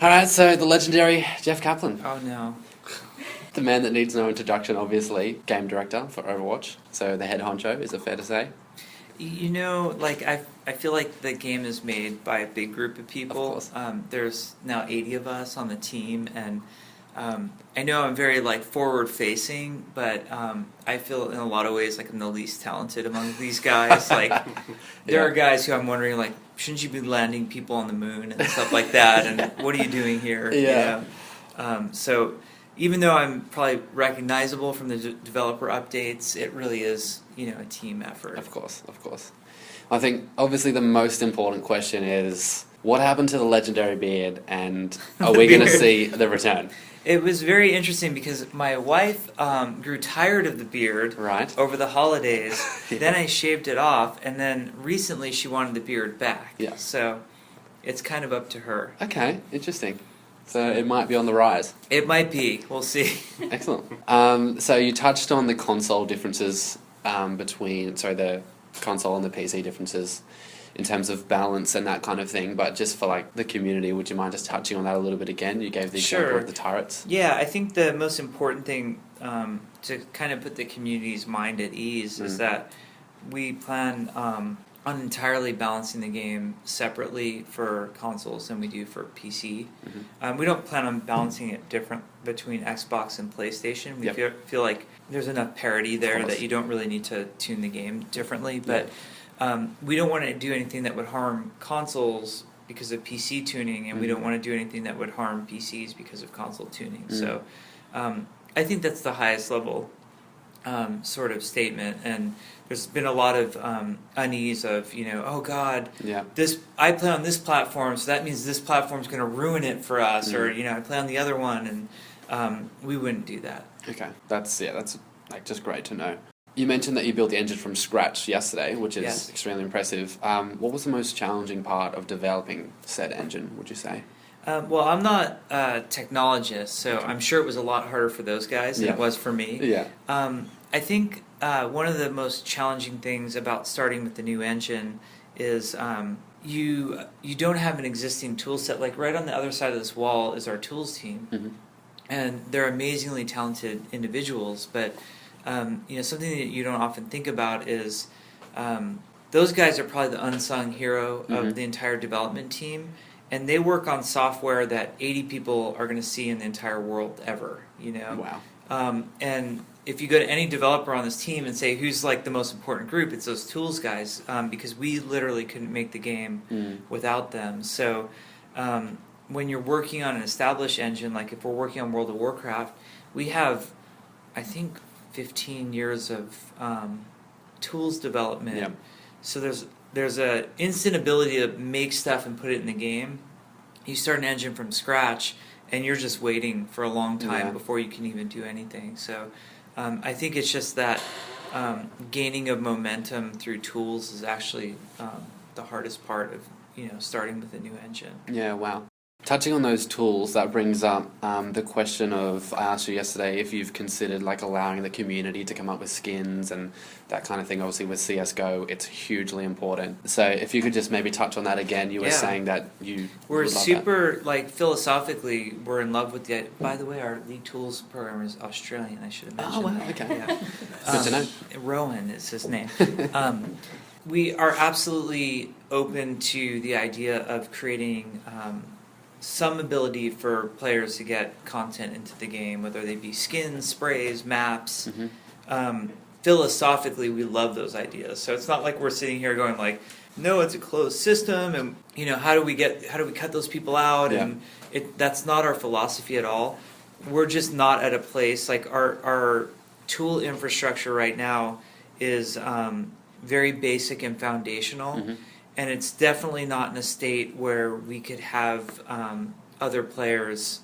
Alright, so the legendary Jeff Kaplan. Oh no. The man that needs no introduction, obviously. Game director for Overwatch. So the head honcho, is it fair to say? You know, like I feel like the game is made by a big group of people. Of course. There's now 80 of us on the team, and I know I'm very like forward facing, but I feel in a lot of ways like I'm the least talented among these guys. Like there are guys who I'm wondering like, shouldn't you be landing people on the moon and stuff like that? And what are you doing here? Yeah. So even though I'm probably recognizable from the developer updates, it really is, a team effort. Of course. I think obviously the most important question is what happened to the legendary beard, and are we going to see the return? It was very interesting because my wife grew tired of the beard over the holidays. Yeah. Then I shaved it off, and then recently she wanted the beard back. Yeah. So it's kind of up to her. Okay, interesting. So it might be on the rise. It might be. We'll see. Excellent. So you touched on the console differences between the console and the PC differences in terms of balance and that kind of thing, but just for like the community, would you mind just touching on that a little bit again? You gave the example of the turrets. Yeah, I think the most important thing to kind of put the community's mind at ease is that we plan on entirely balancing the game separately for consoles than we do for PC. We don't plan on balancing it different between Xbox and PlayStation. We feel like there's enough parity there that you don't really need to tune the game differently, but we don't want to do anything that would harm consoles because of PC tuning, and we don't want to do anything that would harm PCs because of console tuning. So I think that's the highest level sort of statement, and there's been a lot of unease of, oh God, this I play on this platform, so that means this platform's going to ruin it for us, or I play on the other one, and we wouldn't do that. Okay, that's like just great to know. You mentioned that you built the engine from scratch yesterday, which is extremely impressive. What was the most challenging part of developing said engine, would you say? Well, I'm not a technologist, so I'm sure it was a lot harder for those guys than it was for me. Yeah. I think one of the most challenging things about starting with the new engine is you don't have an existing tool set. Like right on the other side of this wall is our tools team, and they're amazingly talented individuals. But something that you don't often think about is those guys are probably the unsung hero of the entire development team, and they work on software that 80 people are going to see in the entire world ever. Wow. And if you go to any developer on this team and say who's like the most important group, it's those tools guys, because we literally couldn't make the game without them. So when you're working on an established engine, like if we're working on World of Warcraft, we have, I think, 15 years of tools development. Yep. So there's a instant ability to make stuff and put it in the game. You start an engine from scratch, and you're just waiting for a long time before you can even do anything. So I think it's just that gaining of momentum through tools is actually the hardest part of starting with a new engine. Yeah, wow. Touching on those tools, that brings up the question of, I asked you yesterday if you've considered like allowing the community to come up with skins and that kind of thing. Obviously with CSGO, it's hugely important. So if you could just maybe touch on that again. You were saying that we're super, like philosophically, we're in love with the, by the way, our lead tools programmer is Australian, I should have mentioned. Oh, wow, that. okay. Yeah. Good to know. Rowan is his name. We are absolutely open to the idea of creating some ability for players to get content into the game, whether they be skins, sprays, maps. Philosophically, we love those ideas. So it's not like we're sitting here going like, no, it's a closed system, and how do we cut those people out? Yeah. And that's not our philosophy at all. We're just not at a place like our tool infrastructure right now is very basic and foundational. And it's definitely not in a state where we could have other players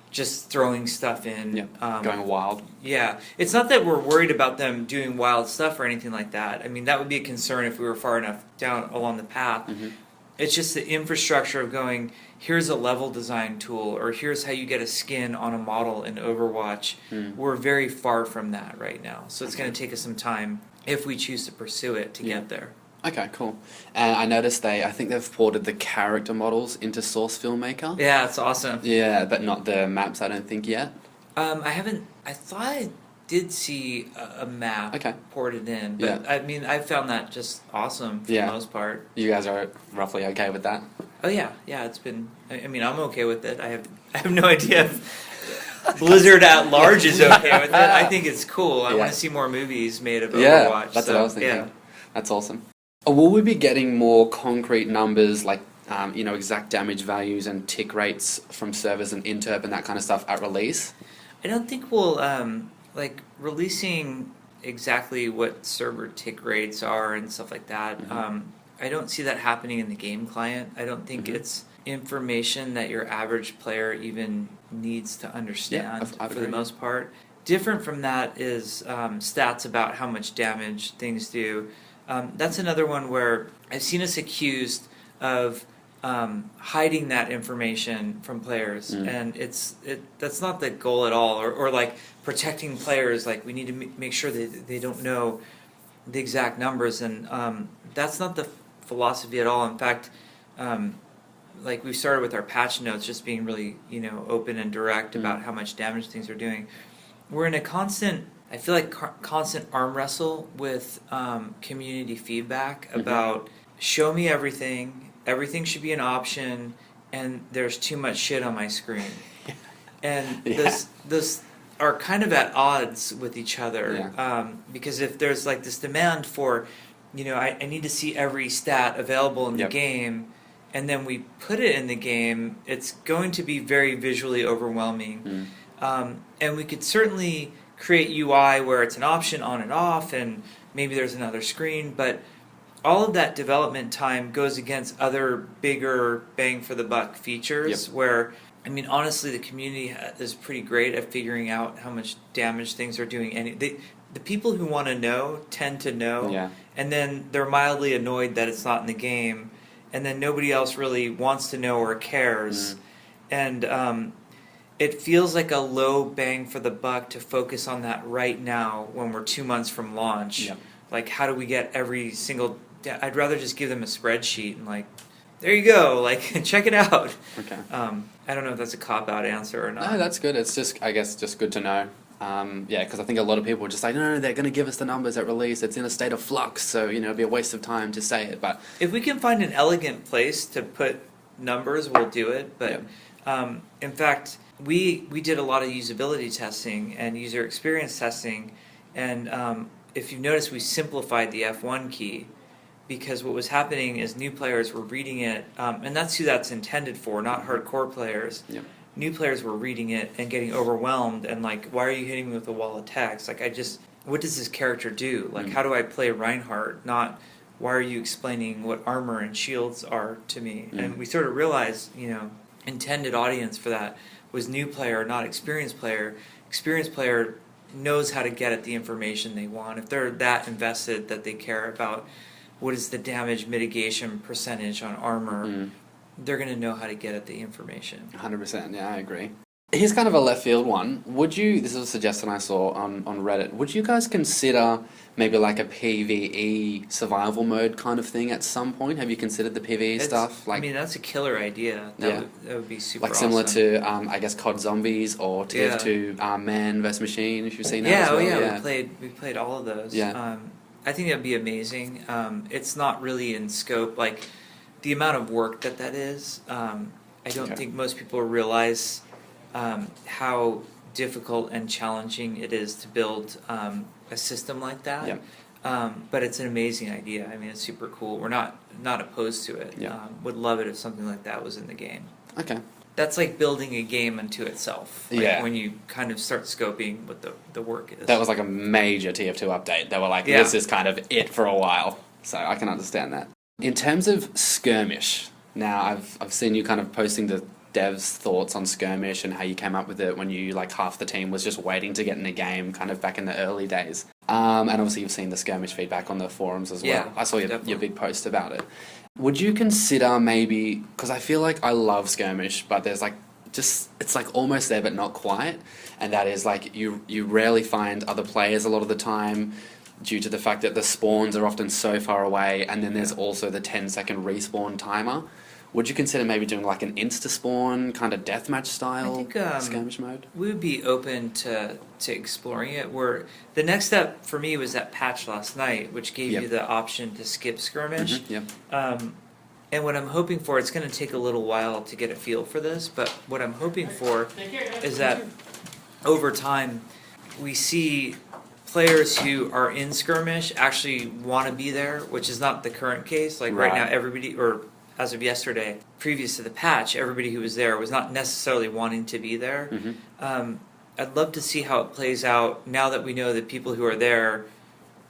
just throwing stuff in. Going wild. Yeah. It's not that we're worried about them doing wild stuff or anything like that. I mean, that would be a concern if we were far enough down along the path. It's just the infrastructure of going, here's a level design tool, or here's how you get a skin on a model in Overwatch. We're very far from that right now. So it's going to take us some time, if we choose to pursue it, to get there. Okay, cool. And I noticed I think they've ported the character models into Source Filmmaker. Yeah, it's awesome. Yeah, but not the maps, I don't think yet. I haven't. I thought I did see a map Okay. ported in, but Yeah. I mean, I found that just awesome for Yeah. the most part. You guys are roughly okay with that? Oh yeah, yeah. It's been. I mean, I'm okay with it. I have no idea if Blizzard at large is okay with it. I think it's cool. I Yeah. want to see more movies made of Yeah, Overwatch. that's so, what I was thinking. Yeah. That's awesome. Will we be getting more concrete numbers like exact damage values and tick rates from servers and interp and that kind of stuff at release? I don't think we'll like releasing exactly what server tick rates are and stuff like that. Mm-hmm. I don't see that happening in the game client. I don't think Mhm. it's information that your average player even needs to understand I for the agree. most part. Different from that is stats about how much damage things do. That's another one where I've seen us accused of hiding that information from players, and that's not the goal at all. Or like protecting players, like we need to make sure that they don't know the exact numbers, and that's not the philosophy at all. In fact, like we started with our patch notes, just being really open and direct about how much damage things are doing. We're in a constant, I feel like constant arm wrestle with community feedback about show me everything. Everything should be an option, and there's too much shit on my screen. And this are kind of at odds with each other, because if there's like this demand for, I need to see every stat available in the game, and then we put it in the game, it's going to be very visually overwhelming. And we could certainly create UI where it's an option on and off, and maybe there's another screen, but all of that development time goes against other bigger bang for the buck features where, I mean, honestly, the community is pretty great at figuring out how much damage things are doing. The people who want to know tend to know, and then they're mildly annoyed that it's not in the game, and then nobody else really wants to know or cares. And it feels like a low bang for the buck to focus on that right now when we're 2 months from launch. Like, how do we get every single... I'd rather just give them a spreadsheet and like, there you go, like check it out. Okay. I don't know if that's a cop-out answer or not. No, that's good. It's just, I guess, just good to know. Because I think a lot of people are just like, no, they're going to give us the numbers at release. It's in a state of flux, so it'd be a waste of time to say it. But if we can find an elegant place to put numbers, we'll do it. But in fact, we did a lot of usability testing and user experience testing, and if you've noticed, we simplified the F1 key. Because what was happening is new players were reading it, and that's who that's intended for, not hardcore players. New players were reading it and getting overwhelmed and like, why are you hitting me with a wall of text? Like, what does this character do? Like, how do I play Reinhardt? Not, why are you explaining what armor and shields are to me? And we sort of realized, intended audience for that was new player, not experienced player. Experienced player knows how to get at the information they want. If they're that invested that they care about what is the damage mitigation percentage on armor, they're going to know how to get at the information. 100%, yeah, I agree. Here's kind of a left field one. This is a suggestion I saw on Reddit. Would you guys consider maybe like a PvE survival mode kind of thing at some point? Have you considered the PvE stuff? I mean, that's a killer idea. That would be super awesome. Like similar to, I guess, COD Zombies or TF2 Man vs. Machine, if you've seen that as well. We played all of those. Yeah. I think that'd be amazing. It's not really in scope, like the amount of work that is. I don't think most people realize how difficult and challenging it is to build a system like that. But it's an amazing idea. I mean, it's super cool. We're not opposed to it. Would love it if something like that was in the game. Okay. That's like building a game unto itself. Like when you kind of start scoping what the work is. That was like a major TF2 update. They were like, this is kind of it for a while. So I can understand that. In terms of skirmish, now I've seen you kind of posting the devs' thoughts on skirmish and how you came up with it when you, like, half the team was just waiting to get in the game kind of back in the early days. And obviously you've seen the skirmish feedback on the forums as well. Yeah, I saw your big post about it. Would you consider maybe, because I feel like I love skirmish, but there's like it's like almost there but not quite, and that is like you rarely find other players a lot of the time. due to the fact that the spawns are often so far away, and then there's also the 10-second respawn timer. Would you consider maybe doing like an insta-spawn, kind of deathmatch style I think skirmish mode? we would be open to exploring it. Where the next step for me was that patch last night, which gave Yep. you the option to skip skirmish. Yep. And what I'm hoping for, it's going to take a little while to get a feel for this, but what I'm hoping for is that over time we see players who are in skirmish actually want to be there, which is not the current case. Like right now, Right. everybody, or as of yesterday, previous to the patch, everybody who was there was not necessarily wanting to be there. I'd love to see how it plays out now that we know that people who are there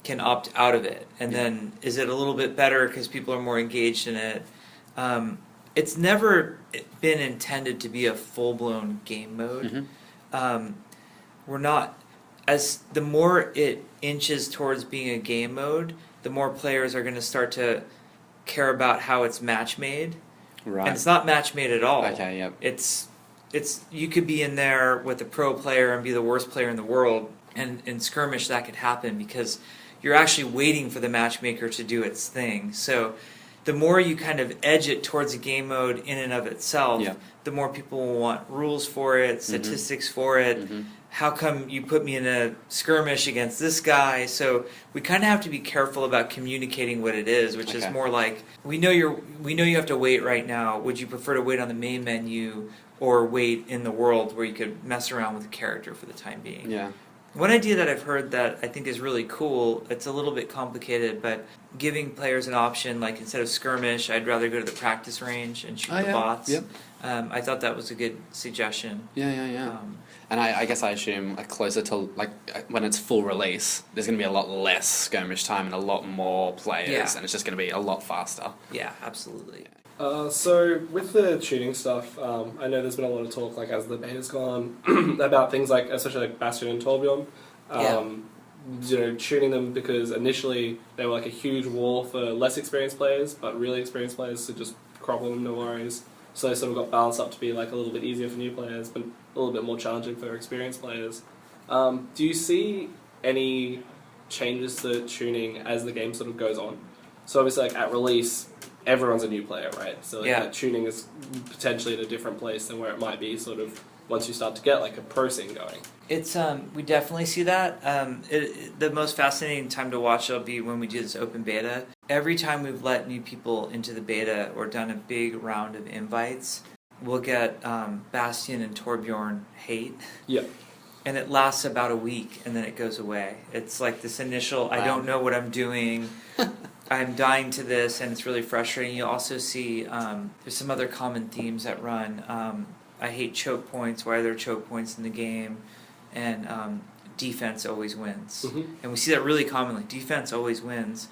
can opt out of it. And then is it a little bit better because people are more engaged in it? It's never been intended to be a full-blown game mode. We're not, as the more it inches towards being a game mode, the more players are going to start to care about how it's match made. Right. And it's not match made at all. Okay, yep. It's you could be in there with a pro player and be the worst player in the world, and in skirmish that could happen because you're actually waiting for the matchmaker to do its thing. So the more you kind of edge it towards a game mode in and of itself, Yeah. the more people will want rules for it, statistics for it. How come you put me in a skirmish against this guy? So we kind of have to be careful about communicating what it is, which is Okay. more like we know you have to wait right now. Would you prefer to wait on the main menu or wait in the world where you could mess around with the character for the time being? Yeah. One idea that I've heard that I think is really cool, it's a little bit complicated, but giving players an option, like instead of skirmish, I'd rather go to the practice range and shoot the bots. Yep. I thought that was a good suggestion. Yeah. And I guess I assume like closer to like when it's full release, there's going to be a lot less skirmish time and a lot more players, Yeah. and it's just going to be a lot faster. Yeah, absolutely. So with the tuning stuff, I know there's been a lot of talk, like as the beta's gone, about things like, especially like Bastion and Torbjorn, tuning them because initially they were like a huge wall for less experienced players, but really experienced players to just crop on them, no worries. So they sort of got balanced up to be like a little bit easier for new players, but a little bit more challenging for experienced players. Do you see any changes to tuning as the game sort of goes on? So obviously, like at release, everyone's a new player, right? So like, that tuning is potentially at a different place than where it might be sort of once you start to get like a pro scene going. It's we definitely see that. The most fascinating time to watch will be when we do this open beta. Every time we've let new people into the beta or done a big round of invites, we'll get Bastion and Torbjorn hate. Yeah. And it lasts about a week and then it goes away. It's like this initial, I don't know what I'm doing. I'm dying to this, and it's really frustrating. You also see there's some other common themes that run. I hate choke points. Why are there choke points in the game? And defense always wins. And we see that really commonly. Defense always wins.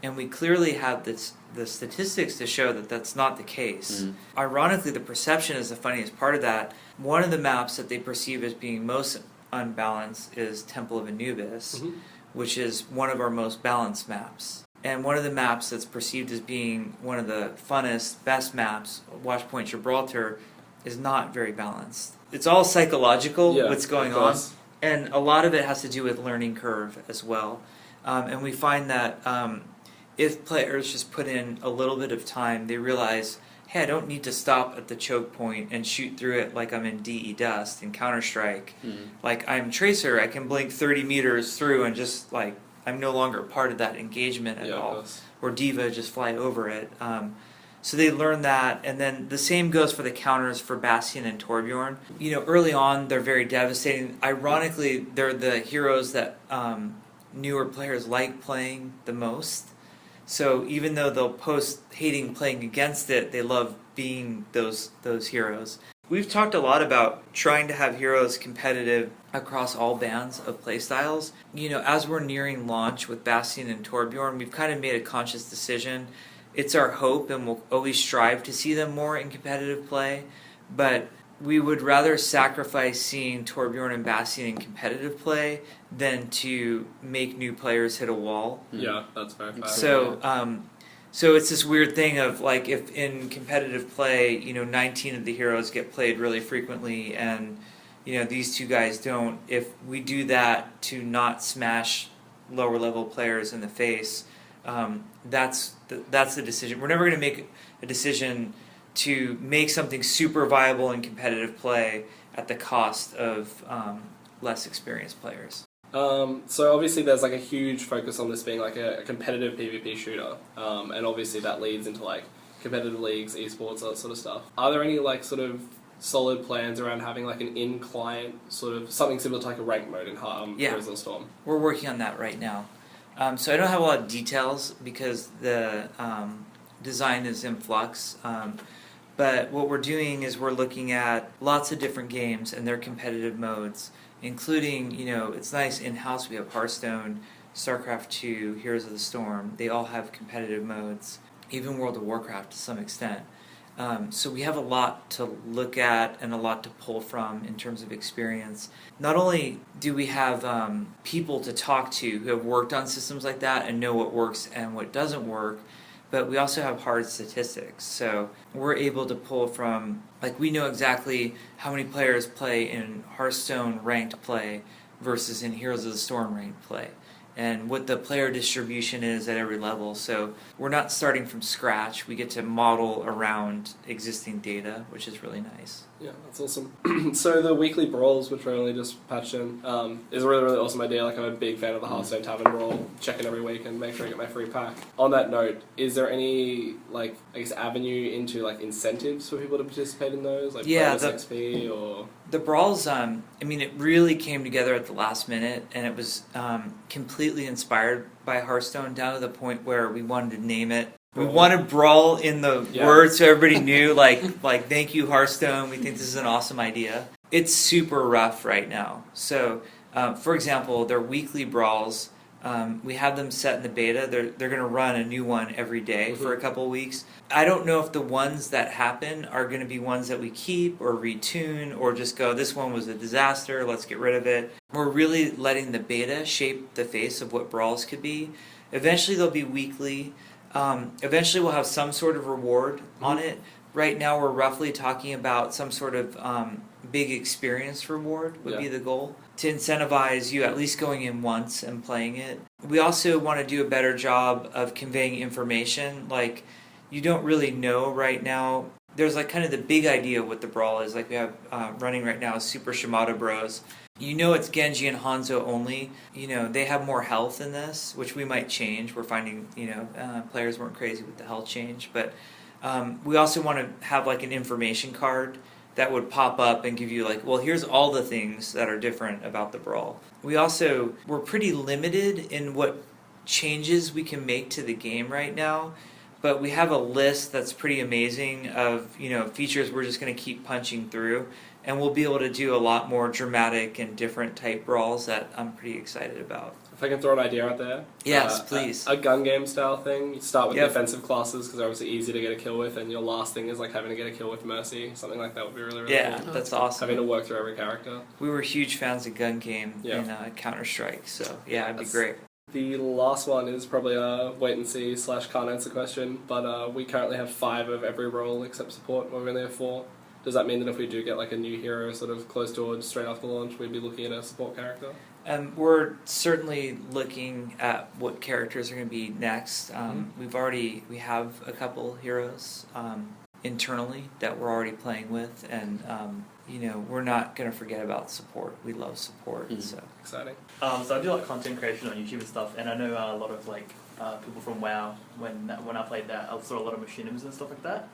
And we clearly have the statistics to show that that's not the case. Ironically, the perception is the funniest part of that. One of the maps that they perceive as being most unbalanced is Temple of Anubis, which is one of our most balanced maps. And one of the maps that's perceived as being one of the funnest, best maps, Watchpoint Gibraltar, is not very balanced. It's all psychological, what's going on. And a lot of it has to do with learning curve as well. And we find that if players just put in a little bit of time, they realize, hey, I don't need to stop at the choke point and shoot through it like I'm in DE Dust in Counter-Strike. Like I'm Tracer, I can blink 30 meters through and just like, I'm no longer part of that engagement at all. Or Diva, just fly over it. So they learn that, and then the same goes for the counters for Bastion and Torbjorn. You know, early on, they're very devastating. Ironically, they're the heroes that newer players like playing the most. So even though they'll post hating playing against it, they love being those heroes. We've talked a lot about trying to have heroes competitive across all bands of playstyles. You know, as we're nearing launch with Bastion and Torbjorn, we've kind of made a conscious decision. It's our hope, and we'll always strive to see them more in competitive play, but we would rather sacrifice seeing Torbjorn and Bastion in competitive play than to make new players hit a wall. Yeah, that's very fair. So it's this weird thing of like if in competitive play, 19 of the heroes get played really frequently and, these two guys don't. If we do that to not smash lower level players in the face, that's the decision. We're never going to make a decision to make something super viable in competitive play at the cost of less experienced players. So obviously there's like a huge focus on this being like a competitive PvP shooter, and obviously that leads into like competitive leagues, esports, that sort of stuff. Are there any like sort of solid plans around having like an in-client sort of something similar to like a rank mode in Heroes of the Storm? We're working on that right now. So I don't have a lot of details because the design is in flux. But what we're doing is we're looking at lots of different games and their competitive modes, including, it's nice in-house we have Hearthstone, StarCraft 2, Heroes of the Storm. They all have competitive modes, even World of Warcraft to some extent. So we have a lot to look at and a lot to pull from in terms of experience. Not only do we have people to talk to who have worked on systems like that and know what works and what doesn't work, but we also have hard statistics. So we're able to pull from, like, we know exactly how many players play in Hearthstone ranked play versus in Heroes of the Storm ranked play, and what the player distribution is at every level. So we're not starting from scratch. We get to model around existing data, which is really nice. Yeah, that's awesome. So the weekly brawls, which we only just patched in, is a really, really awesome idea. Like, I'm a big fan of the Hearthstone Tavern Brawl. Check it every week and make sure I get my free pack. On that note, is there any, like, I guess, avenue into, like, incentives for people to participate in those? Like, bonus XP or... The brawls, it really came together at the last minute, and it was completely inspired by Hearthstone, down to the point where we wanted to name it. We wanted Brawl in the words so everybody knew, like thank you Hearthstone, we think this is an awesome idea. It's super rough right now. So, for example, their weekly brawls, we have them set in the beta. They're going to run a new one every day for a couple of weeks. I don't know if the ones that happen are going to be ones that we keep or retune or just go, this one was a disaster, let's get rid of it. We're really letting the beta shape the face of what brawls could be. Eventually they'll be weekly. Eventually we'll have some sort of reward on it. Right now we're roughly talking about some sort of big experience reward would be the goal, to incentivize you at least going in once and playing it. We also want to do a better job of conveying information. Like, you don't really know right now. There's like kind of the big idea of what the brawl is. Like, we have running right now is Super Shimada Bros. You know it's Genji and Hanzo only. They have more health in this, which we might change. We're finding, players weren't crazy with the health change. But we also want to have like an information card that would pop up and give you like, well, here's all the things that are different about the brawl. We're pretty limited in what changes we can make to the game right now. But we have a list that's pretty amazing of, features we're just going to keep punching through. And we'll be able to do a lot more dramatic and different type brawls that I'm pretty excited about. If I can throw an idea out there. Yes, please. A gun game style thing. You start with defensive classes because they're obviously easy to get a kill with, and your last thing is like having to get a kill with Mercy. Something like that would be really, really cool. Yeah, that's awesome. Having to work through every character. We were huge fans of gun game in Counter-Strike, so it'd be great. The last one is probably a wait and see / can't answer question, but we currently have 5 of every role except support. We only have 4. Does that mean that if we do get like a new hero sort of close to or straight after launch, we'd be looking at a support character? We're certainly looking at what characters are going to be next. We have a couple heroes internally that we're already playing with, and we're not going to forget about support. We love support. So exciting. So I do like content creation on YouTube and stuff, and I know a lot of like people from WoW. When I played that, I saw a lot of machinims and stuff like that.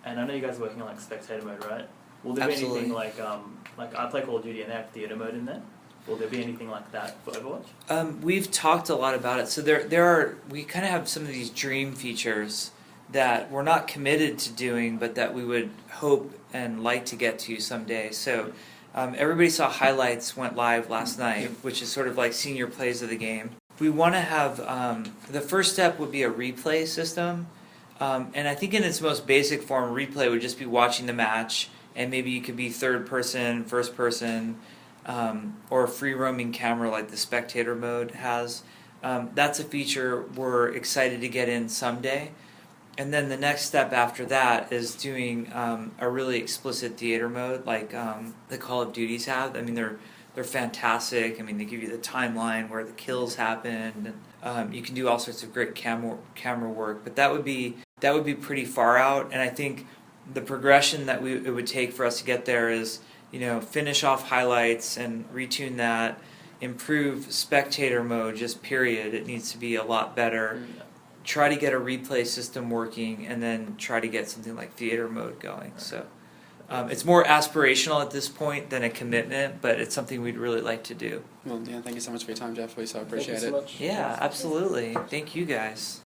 And I know you guys are working on like spectator mode, right? Will there be anything like I play Call of Duty and they have theater mode in there? Will there be anything like that for Overwatch? We've talked a lot about it. So we kind of have some of these dream features that we're not committed to doing, but that we would hope and like to get to someday. So everybody saw highlights went live last night, which is sort of like senior plays of the game. We want to have the first step would be a replay system. And I think in its most basic form, replay would just be watching the match, and maybe you could be third person, first person, or a free roaming camera like the spectator mode has. That's a feature we're excited to get in someday. And then the next step after that is doing a really explicit theater mode like the Call of Duties have. I mean, they're they're fantastic. I mean, they give you the timeline where the kills happened, and you can do all sorts of great camera work. But that would be pretty far out, and I think the progression that it would take for us to get there is, finish off highlights and retune that, improve spectator mode, just period. It needs to be a lot better. Try to get a replay system working, and then try to get something like theater mode going. So it's more aspirational at this point than a commitment, but it's something we'd really like to do. Well, yeah, thank you so much for your time, Jeff. We so appreciate Thank you so it. much. Yeah, absolutely. Thank you guys.